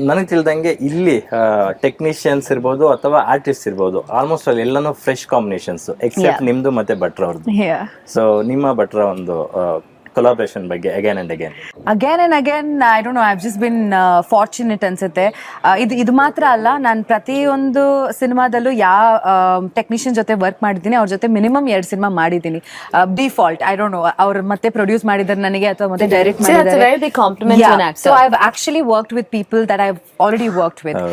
ನನಗೆ ತಿಳಿದಂಗೆ ಇಲ್ಲಿ ಟೆಕ್ನಿಷಿಯನ್ಸ್ ಇರ್ಬೋದು ಅಥವಾ ಆರ್ಟಿಸ್ಟ್ ಇರ್ಬೋದು, ಆಲ್ಮೋಸ್ಟ್ ಅಲ್ಲಿ ಎಲ್ಲಾನು ಫ್ರೆಶ್ ಕಾಂಬಿನೇಷನ್ಸ್ ಎಕ್ಸೆಪ್ಟ್ ನಿಮ್ದು ಮತ್ತೆ ಭಟ್ರ ಅವ್ರದ್ದು. ಸೊ ನಿಮ್ಮ ಭಟ್ರ ಒಂದು ಕೊಲಾಬ್ರೇಷನ್ ಬಗ್ಗೆ again and again I don't know, I have just been fortunate ಅನ್ಸುತ್ತೆ. ಇದು ಮಾತ್ರ ಅಲ್ಲ, ನಾನು ಪ್ರತಿಯೊಂದು ಸಿನಿಮಾದಲ್ಲೂ ಟೆಕ್ನಿಷಿಯನ್ ಜೊತೆ ವರ್ಕ್ ಮಾಡಿದ್ದೀನಿ, ಅವ್ರ ಜೊತೆ ಮಿನಿಮಮ್ 2 ಸಿನಿಮಾ ಮಾಡಿದ್ದೀನಿ. ಡಿಫಾಲ್ಟ್ ಐ ಡೋಂಟ್ ನೋ, ಅವ್ರು ಮತ್ತೆ ಪ್ರೊಡ್ಯೂಸ್ ಮಾಡಿದ್ದಾರೆ ನನಗೆ ಅಥವಾ ಮತ್ತೆ ಡೈರೆಕ್ಟ್ ಮಾಡಿದ್ದಾರೆ. So I have actually worked with people that I have already worked with.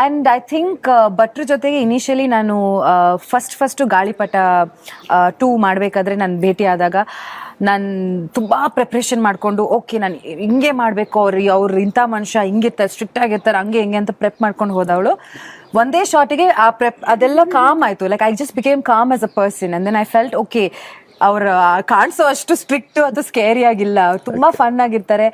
And I think ಭಟ್ರ ಜೊತೆಗೆ ಇನಿಷಿಯಲಿ ನಾನು ಫಸ್ಟ್ ಗಾಳಿಪಟ 2 ಮಾಡಬೇಕಾದ್ರೆ ನಾನು ಭೇಟಿ ಆದಾಗ ನಾನು ತುಂಬ ಪ್ರಿಪ್ರೇಷನ್ ಮಾಡಿಕೊಂಡು ಓಕೆ ನಾನು ಹಿಂಗೆ ಮಾಡಬೇಕು, ಅವ್ರು ಇಂಥ ಮನುಷ್ಯ ಹಿಂಗಿರ್ತಾರೆ, ಸ್ಟ್ರಿಕ್ಟ್ ಆಗಿರ್ತಾರೆ, ಹಂಗೆ ಹಿಂಗೆ ಅಂತ ಪ್ರೆಪ್ ಮಾಡ್ಕೊಂಡು ಹೋದವಳು. ಒಂದೇ ಶಾರ್ಟಿಗೆ ಆ ಪ್ರೆಪ್ ಅದೆಲ್ಲ ಕಾಮ್ ಆಯಿತು. Like I just became calm as a person. And then I felt okay, ಅವ್ರು ಕಾಣಿಸೋ ಅಷ್ಟು ಸ್ಟ್ರಿಕ್ಟ್ ಅದು ಸ್ಕೇರಿ ಆಗಿಲ್ಲ, ಅವ್ರು ತುಂಬ ಫನ್ ಆಗಿರ್ತಾರೆ.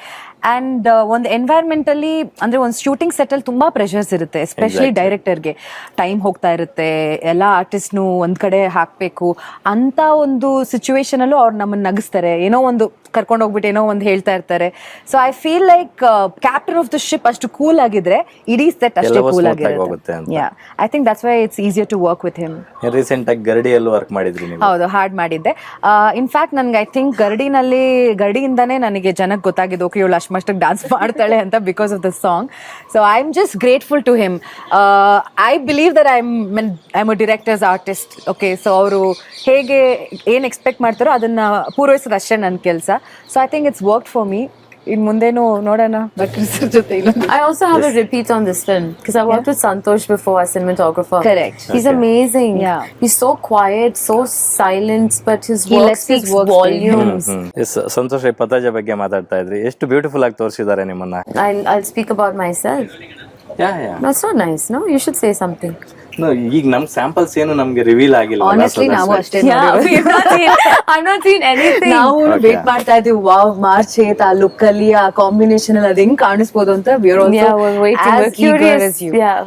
ಆ್ಯಂಡ್ ಒಂದು ಎನ್ವೈರ್ಮೆಂಟಲ್ಲಿ ಅಂದರೆ ಒಂದು ಶೂಟಿಂಗ್ ಸೆಟ್ಟಲ್ಲಿ ತುಂಬ ಪ್ರೆಷರ್ಸ್ ಇರುತ್ತೆ, ಎಸ್ಪೆಷಲಿ ಡೈರೆಕ್ಟರ್ಗೆ. ಟೈಮ್ ಹೋಗ್ತಾ ಇರುತ್ತೆ, ಎಲ್ಲ ಆರ್ಟಿಸ್ಟ್ನು ಒಂದು ಕಡೆ ಹಾಕಬೇಕು ಅಂಥ ಒಂದು ಸಿಚುವೇಶನಲ್ಲೂ ಅವ್ರು ನಮ್ಮನ್ನು ನಗಿಸ್ತಾರೆ, ಏನೋ ಒಂದು ಕರ್ಕೊಂಡು ಹೋಗ್ಬಿಟ್ಟು ಏನೋ ಒಂದು ಹೇಳ್ತಾ ಇರ್ತಾರೆ. So I feel like captain of the ship ಅಷ್ಟು ಕೂಲ್ ಆಗಿದ್ರೆ ಇಡೀ ಸೆಟ್ ಅಷ್ಟೇ ಕೂಲ್ ಆಗಿರುತ್ತೆ. I think that's why it's easier to work with him. Recent ಆಗಿ ಗರಡಿಯಲ್ಲೂ ವರ್ಕ್ ಮಾಡಿದ್ರಿ ನೀವು? ಹೌದು, ಹಾಡ್ ಮಾಡಿದ್ದೆ. ಇನ್ಫ್ಯಾಕ್ಟ್ ನನ್ಗೆ ಐ ಥಿಂಕ್ ಗರಡಿಯಿಂದಾನೇ ನನಗೆ ಜನಕ್ಕೆ ಗೊತ್ತಾಗಿದೆ ಓಕೆ ಇವಳು ಅಷ್ಟಮಷ್ಟಕ್ಕೆ ಡಾನ್ಸ್ ಮಾಡ್ತಾಳೆ ಅಂತ, because of the song. So I am just grateful to him. I believe that I am a director's artist. Okay, so ಅವರು ಹೇಗೆ ಏನು ಎಕ್ಸ್ಪೆಕ್ಟ್ ಮಾಡ್ತಾರೋ ಅದನ್ನ ಪೂರೈಸೋದು ಅಷ್ಟೇ ನನ್ನ ಕೆಲಸ. So I think it's work for me. in ಮುಂದೇನು ನೋಡೋಣ ಭಟ್ರ ಸರ್ ಜೊತೆ. I also have a repeat on this film because I worked with Santosh before as cinematographer. Correct. He's amazing. Yeah. He's so quiet, so silent, but his He work lets his speaks work volumes. Santosh ಪತಾಜ ಬಗ್ಗೆ ಮಾತಾಡ್ತಾ ಇದ್ರಿ, ಎಷ್ಟು beautiful ಆಗಿ ತೋರಿಸಿದ್ದಾರೆ ನಿಮ್ಮನ್ನ. I'll speak about myself. Yeah. No, it's not nice. No, you should say something. ಈಗ ನಮ್ samples ಏನು ನಮ್ಗೆ ರಿವೀಲ್ ಆಗಿಲ್ಲ. ಆನೆಸ್ಟ್ಲಿ ನಾವು ಅಷ್ಟೇ I've not seen anything. ನಾವು ವೇಟ್ ಮಾಡ್ತಾ ಇದೀವಿ, ವಾವ್ ಮಾರ್ಚ್ 8 ಆ ಲುಕ್ ಅಲ್ಲಿ ಆ ಕಾಂಬಿನೇಷನ್ ಅಲ್ಲಿ ಅದ್ ಹೆಂಗ್ ಕಾಣಿಸ್ಬೋದು ಅಂತ. Yeah, we're waiting. We're curious. Yeah.